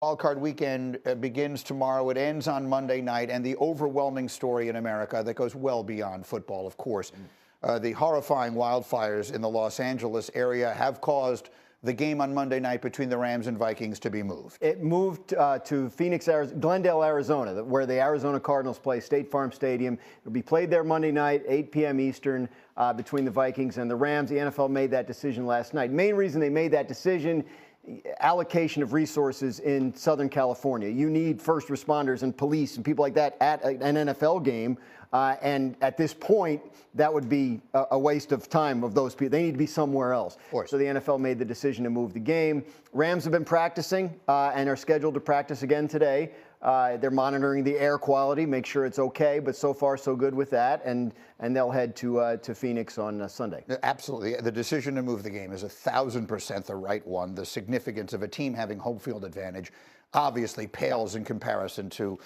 Wild Card weekend begins tomorrow. It ends on Monday night, and the overwhelming story in America that goes well beyond football, of course. The horrifying wildfires in the Los Angeles area have caused the game on Monday night between the Rams and Vikings to be moved. It moved to Phoenix, Glendale, Arizona, where the Arizona Cardinals play, State Farm Stadium. It'll be played there Monday night, 8 p.m. Eastern, between the Vikings and the Rams. The NFL made that decision last night. Main reason they made that decision: allocation of resources in Southern California. You need first responders and police and people like that at an NFL game. And at this point, that would be a waste of time of those people. They need to be somewhere else. So the NFL made the decision to move the game. Rams have been practicing and are scheduled to practice again today. They're monitoring the air quality, make sure it's okay, but so far so good with that, and they'll head to Phoenix on Sunday. Absolutely. The decision to move the game is 1,000% the right one. The significance of a team having home field advantage obviously pales in comparison to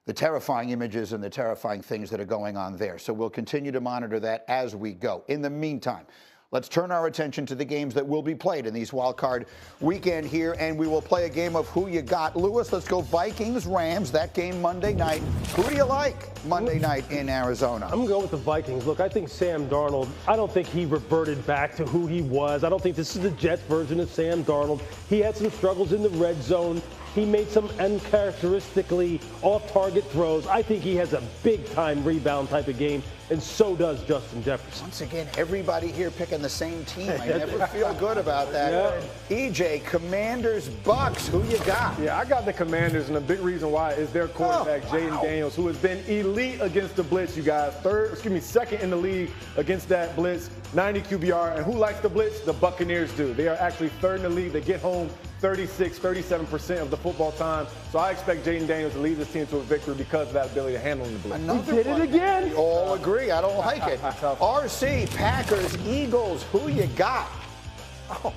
the terrifying images and the terrifying things that are going on there. So we'll continue to monitor that as we go. In the meantime, let's turn our attention to the games that will be played in these Wild Card weekend here, and we will play a game of Who You Got. Lewis, let's go Vikings, Rams, that game Monday night. Who do you like Monday night in Arizona? I'm going to go with the Vikings. Look, I think Sam Darnold, I don't think he reverted back to who he was. I don't think this is the Jets version of Sam Darnold. He had some struggles in the red zone. He made some uncharacteristically off-target throws. I think he has a big-time rebound type of game, and so does Justin Jefferson. Once again, everybody here picking the same team. I never feel good about that. Yeah. EJ, Commanders, Bucks, who you got? Yeah, I got the Commanders, and the big reason why is their quarterback, Jayden Daniels, who has been elite against the blitz, you guys. Second in the league against that blitz, 90 QBR. And who likes the blitz? The Buccaneers do. They are actually third in the league. They get home 37% of the football time. So I expect Jayden Daniels to lead this team to a victory because of that ability to handle the blitz. Another he did it again. We all agree. I don't like it. RC, Packers, Eagles, who you got? Oh.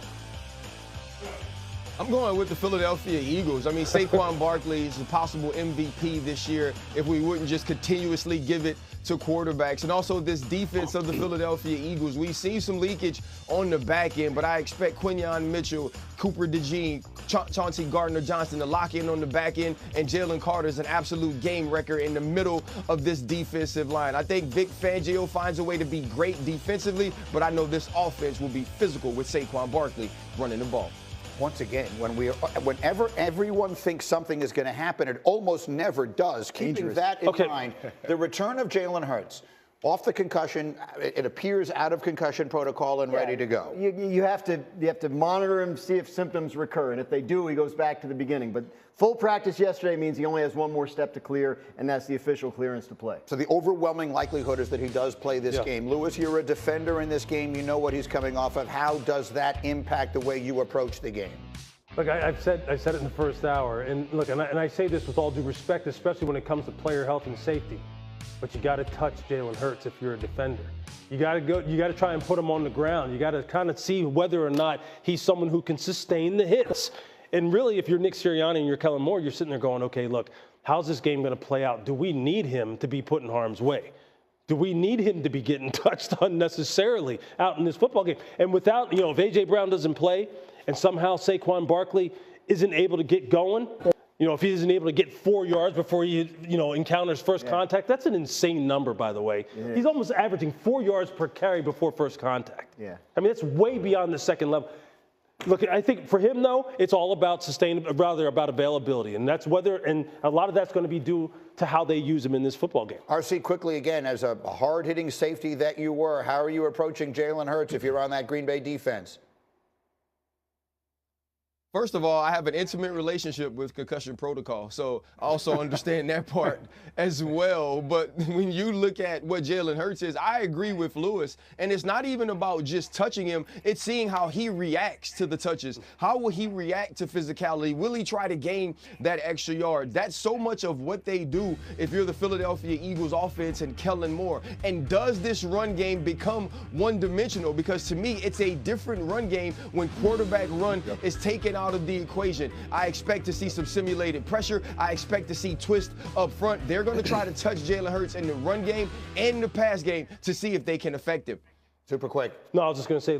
I'm going with the Philadelphia Eagles. I mean, Saquon Barkley is a possible MVP this year if we wouldn't just continuously give it to quarterbacks. And also this defense of the Philadelphia Eagles. We've seen some leakage on the back end, but I expect Quinyon Mitchell, Cooper DeJean, Chauncey Gardner-Johnson to lock in on the back end, and Jalen Carter is an absolute game wrecker in the middle of this defensive line. I think Vic Fangio finds a way to be great defensively, but I know this offense will be physical with Saquon Barkley running the ball. Once again, whenever everyone thinks something is going to happen, it almost never does. Keeping that in mind, the return of Jalen Hurts off the concussion, it appears out of concussion protocol and ready to go. You have to monitor him, see if symptoms recur, and if they do, he goes back to the beginning. But full practice yesterday means he only has one more step to clear, and that's the official clearance to play. So the overwhelming likelihood is that he does play this game. Lewis, you're a defender in this game. You know what he's coming off of. How does that impact the way you approach the game? Look, I said it in the first hour, and look, and I say this with all due respect, especially when it comes to player health and safety. But you got to touch Jalen Hurts if you're a defender. You got to try and put him on the ground. You got to kind of see whether or not he's someone who can sustain the hits. And really, if you're Nick Sirianni and you're Kellen Moore, you're sitting there going, okay, look, how's this game going to play out? Do we need him to be put in harm's way? Do we need him to be getting touched unnecessarily out in this football game? And without, if A.J. Brown doesn't play and somehow Saquon Barkley isn't able to get going, if he isn't able to get 4 yards before he, encounters first contact, that's an insane number, by the way. Yeah. He's almost averaging 4 yards per carry before first contact. Yeah. I mean, that's way beyond the second level. Look, I think for him, though, it's all about about availability. And and a lot of that's going to be due to how they use him in this football game. RC, quickly again, as a hard-hitting safety that you were, how are you approaching Jalen Hurts if you're on that Green Bay defense? First of all, I have an intimate relationship with concussion protocol, so I also understand that part as well. But when you look at what Jalen Hurts is, I agree with Lewis. And it's not even about just touching him. It's seeing how he reacts to the touches. How will he react to physicality? Will he try to gain that extra yard? That's so much of what they do if you're the Philadelphia Eagles offense and Kellen Moore. And does this run game become one-dimensional? Because to me, it's a different run game when quarterback run is taken out of the equation. I expect to see some simulated pressure. I expect to see twist up front. They're going to try to touch Jalen Hurts in the run game and the pass game to see if they can affect him. Super quick. No, I was just going to say,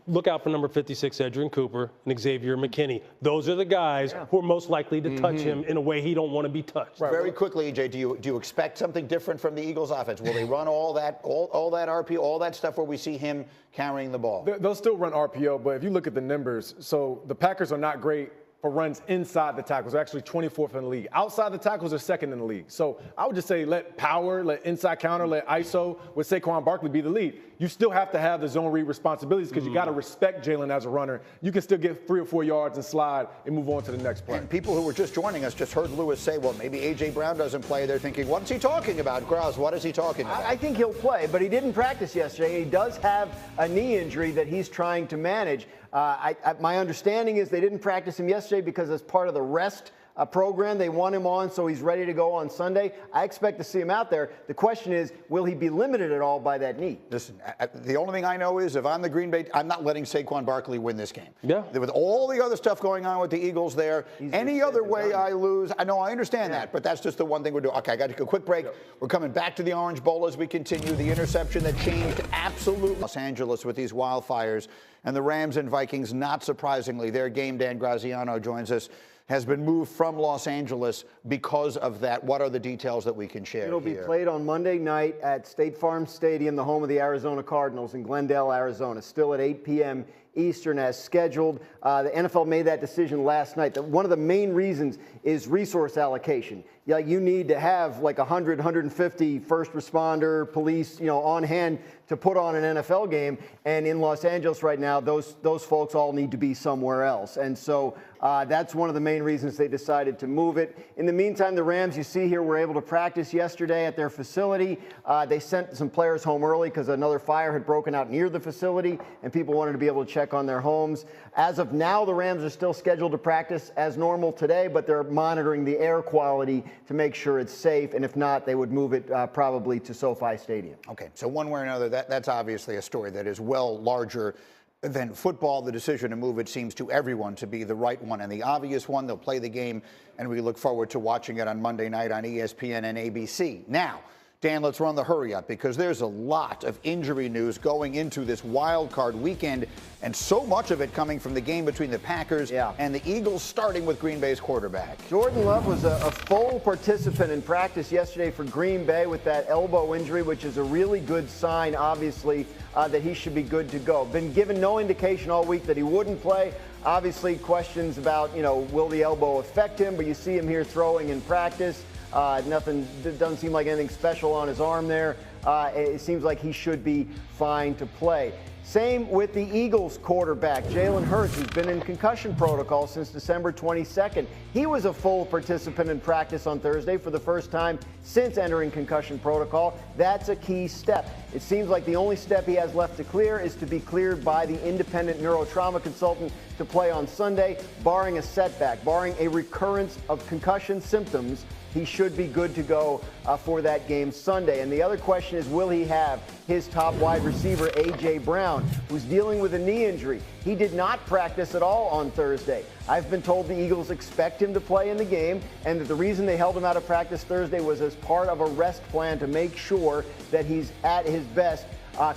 look out for number 56, Edgerrin Cooper, and Xavier McKinney. Those are the guys who are most likely to touch him in a way he don't want to be touched. Right. Very quickly, EJ, do you expect something different from the Eagles' offense? Will they run all that RPO, all that stuff where we see him carrying the ball? They'll still run RPO, but if you look at the numbers, so the Packers are not great for runs inside the tackles. They're actually 24th in the league. Outside the tackles, they're second in the league. So I would just say let power, let inside counter, let ISO with Saquon Barkley be the lead. You still have to have the zone read responsibilities because you got to respect Jalen as a runner. You can still get 3 or 4 yards and slide and move on to the next play. And people who were just joining us just heard Lewis say, well, maybe A.J. Brown doesn't play. They're thinking, what's he talking about? Grouse, what is he talking about? I think he'll play, but he didn't practice yesterday. He does have a knee injury that he's trying to manage. My understanding is they didn't practice him yesterday because as part of the rest program, they want him on so he's ready to go on Sunday. I expect to see him out there. The question is, will he be limited at all by that knee? Listen, the only thing I know is if I'm the Green Bay, I'm not letting Saquon Barkley win this game. Yeah. With all the other stuff going on with the Eagles there, any other way I lose, I know I understand that, but that's just the one thing we're doing. Okay, I got to take a quick break. We're coming back to the Orange Bowl as we continue. The interception that changed absolutely Los Angeles with these wildfires. And the Rams and Vikings, not surprisingly, their game, Dan Graziano joins us, has been moved from Los Angeles because of that. What are the details that we can share It'll be played on Monday night at State Farm Stadium, the home of the Arizona Cardinals in Glendale, Arizona, still at 8 p.m. Eastern as scheduled. The NFL made that decision last night. One of the main reasons is resource allocation. You need to have like 100, 150 first responder, police, on hand to put on an NFL game. And in Los Angeles right now, those folks all need to be somewhere else. And so that's one of the main reasons they decided to move it. In the meantime, the Rams, you see here, were able to practice yesterday at their facility. They sent some players home early because another fire had broken out near the facility, and people wanted to be able to check on their homes. As of now, the Rams are still scheduled to practice as normal today, but they're monitoring the air quality to make sure it's safe, and if not, they would move it probably to SoFi Stadium. Okay, so one way or another, that's obviously a story that is well larger than football. The decision to move it seems to everyone to be the right one and the obvious one. They'll play the game, and we look forward to watching it on Monday night on ESPN and ABC. Now, Dan, let's run the hurry up because there's a lot of injury news going into this wild card weekend, and so much of it coming from the game between the Packers and the Eagles, starting with Green Bay's quarterback. Jordan Love was a full participant in practice yesterday for Green Bay with that elbow injury, which is a really good sign, obviously, that he should be good to go. Been given no indication all week that he wouldn't play. Obviously, questions about, will the elbow affect him, but you see him here throwing in practice. Nothing, doesn't seem like anything special on his arm there. It seems like he should be fine to play. Same with the Eagles quarterback, Jalen Hurts, who's been in concussion protocol since December 22nd. He was a full participant in practice on Thursday for the first time since entering concussion protocol. That's a key step. It seems like the only step he has left to clear is to be cleared by the independent neurotrauma consultant to play on Sunday. Barring a setback, barring a recurrence of concussion symptoms, he should be good to go for that game Sunday. And the other question is, will he have his top wide receiver, A.J. Brown, who's dealing with a knee injury? He did not practice at all on Thursday. I've been told the Eagles expect him to play in the game, and that the reason they held him out of practice Thursday was as part of a rest plan to make sure that he's at his best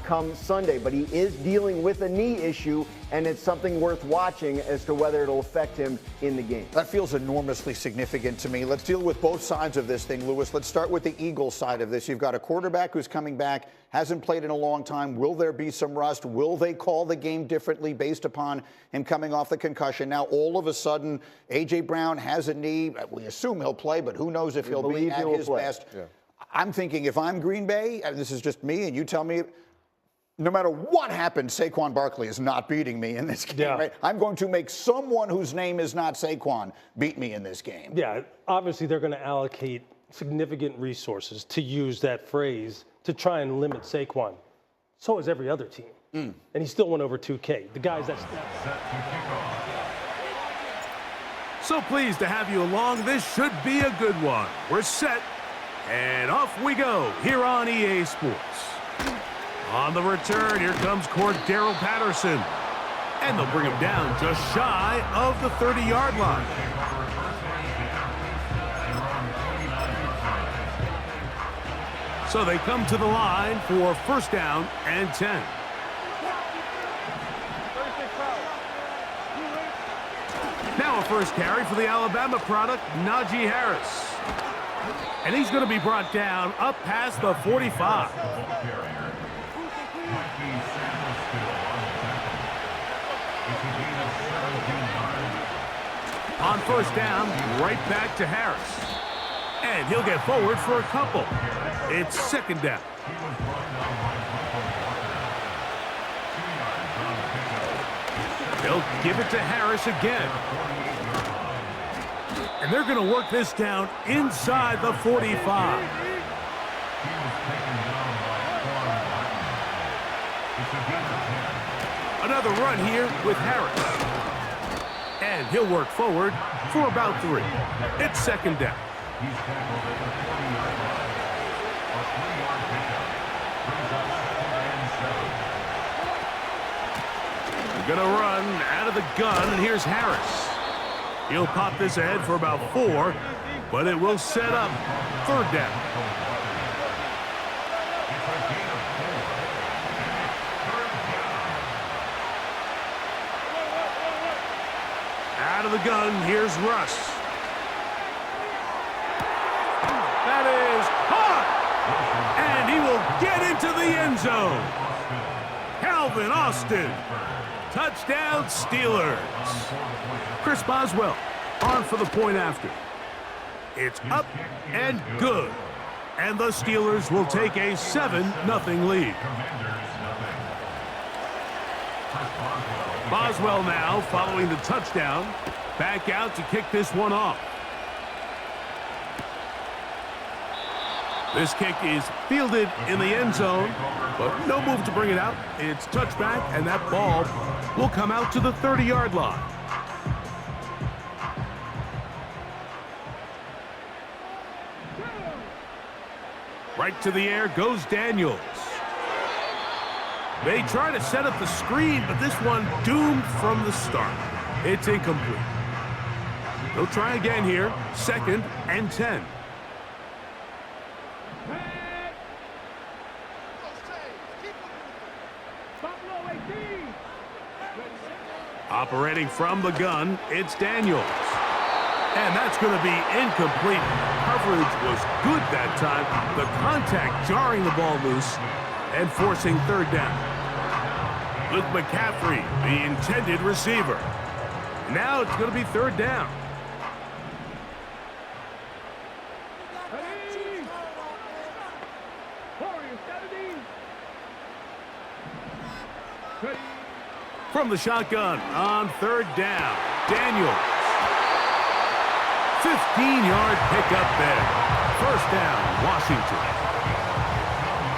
come Sunday. But he is dealing with a knee issue, and it's something worth watching as to whether it'll affect him in the game. That feels enormously significant to me. Let's deal with both sides of this thing, Lewis. Let's start with the Eagles side of this. You've got a quarterback who's coming back, hasn't played in a long time. Will there be some rust? Will they call the game differently based upon him coming off the concussion? Now, all of a sudden, A.J. Brown has a knee. We assume he'll play, but who knows if he'll be at his best. Yeah. I'm thinking if I'm Green Bay, and this is just me, and you tell me, no matter what happens, Saquon Barkley is not beating me in this game. Right? I'm going to make someone whose name is not Saquon beat me in this game. Yeah, obviously they're going to allocate significant resources, to use that phrase, to try and limit Saquon. So is every other team. And he still went over 2K. The guys that's... So pleased to have you along. This should be a good one. We're set, and off we go here on EA Sports. On the return, here comes Cordero Patterson. And they'll bring him down just shy of the 30-yard line. So they come to the line for first down and 10. first carry for the Alabama product, Najee Harris. And he's going to be brought down up past the 45. On first down, right back to Harris. And he'll get forward for a couple. It's second down. They'll give it to Harris again. And they're going to work this down inside the 45. Another run here with Harris. And he'll work forward for about 3. It's second down. They're going to run out of the gun, and here's Harris. He'll pop this ahead for about 4, but it will set up third down. Out of the gun, here's Russ. That is caught! And he will get into the end zone. Calvin Austin. Touchdown, Steelers. Chris Boswell on for the point after. It's up and good. And the Steelers will take a 7-0 lead. Boswell now following the touchdown. Back out to kick this one off. This kick is fielded in the end zone, but no move to bring it out. It's touchback, and that ball will come out to the 30-yard line. Right to the air goes Daniels. They try to set up the screen, but this one doomed from the start. It's incomplete. They'll try again here, 2nd and 10. Operating from the gun, it's Daniels. And that's going to be incomplete. Coverage was good that time. The contact jarring the ball loose and forcing third down. Luke McCaffrey, the intended receiver. Now it's going to be third down. From the shotgun on third down, Daniels. 15-yard pickup there. First down, Washington.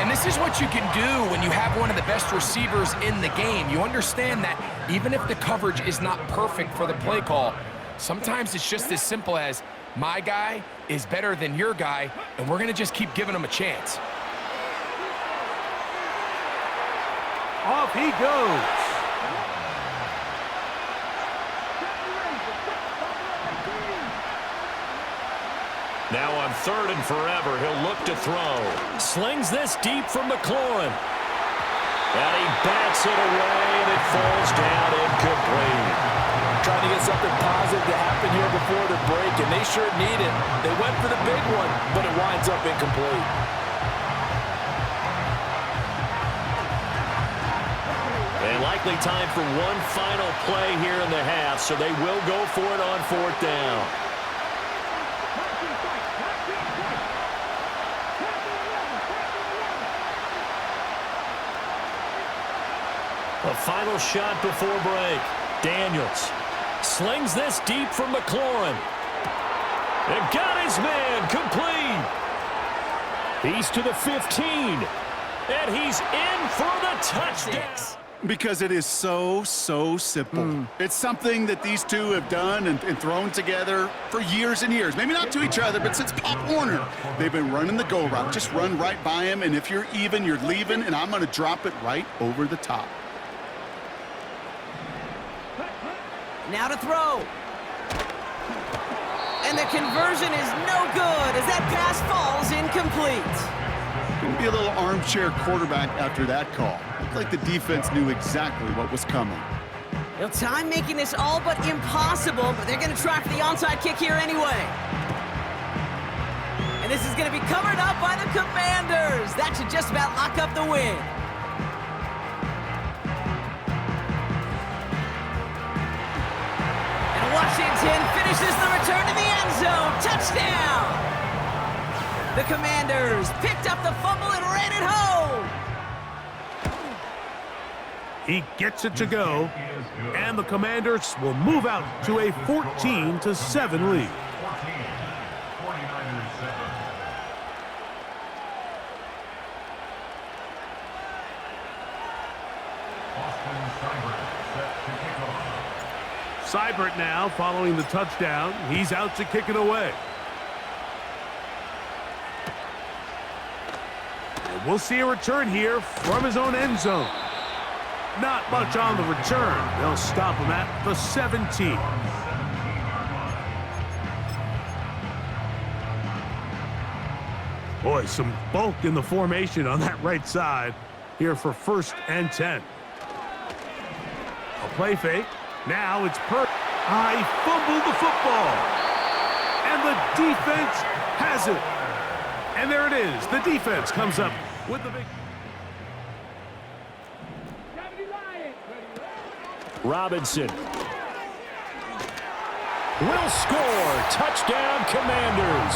And this is what you can do when you have one of the best receivers in the game. You understand that even if the coverage is not perfect for the play call, sometimes it's just as simple as my guy is better than your guy, and we're going to just keep giving him a chance. Off he goes. Now on 3rd and forever, he'll look to throw. Slings this deep from McLaurin. And he bats it away, and it falls down incomplete. Trying to get something positive to happen here before the break, and they sure need it. They went for the big one, but it winds up incomplete. And likely time for one final play here in the half, so they will go for it on 4th down. A final shot before break. Daniels slings this deep from McLaurin. And got his man complete. He's to the 15. And he's in for the touchdown. Because it is so simple. It's something that these two have done and thrown together for years and years. Maybe not to each other, but since Pop Warner. They've been running the go route. Just run right by him, and if you're even, you're leaving, and I'm going to drop it right over the top. Now to throw. And the conversion is no good as that pass falls incomplete. Going to be a little armchair quarterback after that call. Looked like the defense knew exactly what was coming. Well, time making this all but impossible, but they're going to try for the onside kick here anyway. And this is going to be covered up by the Commanders. That should just about lock up the win. And Washington finishes the return to the end zone. Touchdown! The Commanders picked up the fumble and ran it home. He gets it to go, and the Commanders will move out to a 14-7 lead. Seibert now following the touchdown. He's out to kick it away. And we'll see a return here from his own end zone. Not much on the return. They'll stop him at the 17. Boy, some bulk in the formation on that right side here for 1st and 10. A play fake. Now it's he fumbled the football. And the defense has it. And there it is. The defense comes up with the big... Robinson will score. Touchdown, Commanders.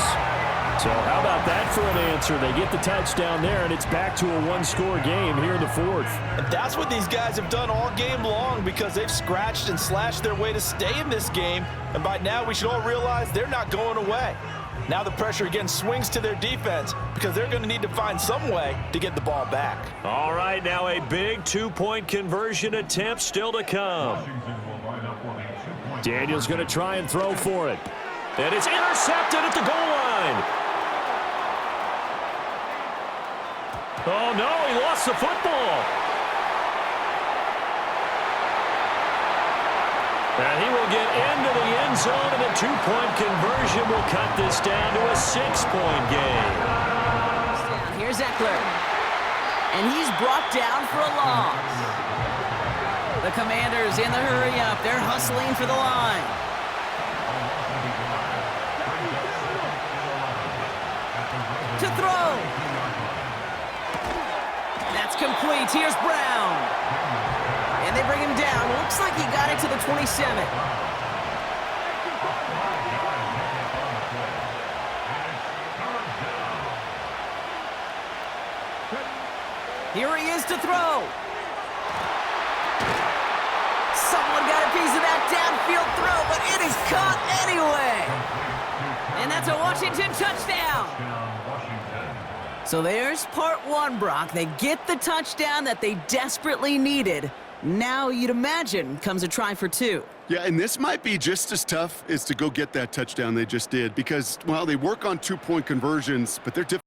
So how about that for an answer? They get the touchdown there, and it's back to a one-score game here in the 4th. And that's what these guys have done all game long, because they've scratched and slashed their way to stay in this game. And by now, we should all realize they're not going away. Now the pressure again swings to their defense, because they're going to need to find some way to get the ball back. All right, now a big two-point conversion attempt still to come. Daniels going to try and throw for it. And it's intercepted at the goal line. Oh, no, he lost the football. And he will get into the end zone, and a two-point conversion will cut this down to a 6-point game. Here's Eckler. And he's brought down for a loss. The Commanders in the hurry-up. They're hustling for the line. To throw. That's complete. Here's Brown. And they bring him down. Looks like he got it to the 27. Here he is to throw. Someone got a piece of that downfield throw, but it is caught anyway. And that's a Washington touchdown. So there's part one, Brock. They get the touchdown that they desperately needed. Now, you'd imagine, comes a try for 2. Yeah, and this might be just as tough as to go get that touchdown they just did, because, well, they work on two-point conversions, but they're difficult.